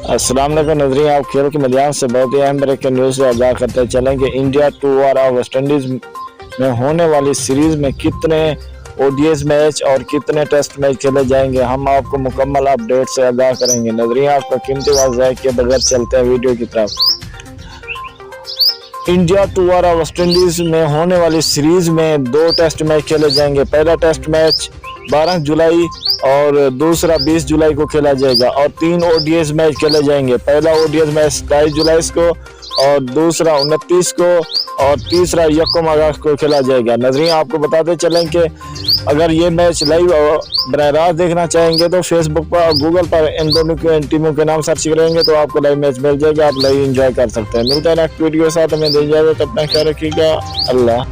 अस्सलाम वालेकुम नजरीन, आप खेल के मैदान से बहुत ही अहम ब्रेकिंग न्यूज़ से आगाह करते चलें कि इंडिया 2 और वेस्ट इंडीज़ में होने वाली सीरीज़ में कितने ओडीआई मैच और कितने टेस्ट मैच खेले जाएंगे, हम आपको मुकम्मल अपडेट से आगाह करेंगे। नजरीन, आपका कीमती वक्त ज़ाया किए बगैर चलते हैं वीडियो की तरफ। इंडिया 2 और वेस्ट इंडीज़ में होने वाली सीरीज़ में 2 टेस्ट मैच खेले जाएंगे। पहला टेस्ट मैच 12 जुलाई और दूसरा 20 जुलाई को खेला जाएगा और 3 ओडीआई मैच खेले जाएंगे। पहला ओडीआई मैच 27 जुलाई को और दूसरा 29 को और तीसरा 1 अगस्त को खेला जाएगा। नजरीन, आपको बताते चलें कि अगर ये मैच लाइव बराह रास्त देखना चाहेंगे तो फेसबुक पर और गूगल पर इन दोनों की टीमों के नाम सर्च करेंगे तो आपको लाइव मैच मिल जाएगा, आप लाइव एंजॉय कर सकते हैं। मिलता है नेक्स्ट वीडियो के साथ, हमें दे इजाजत, अपना ख्याल रखिएगा। अल्लाह।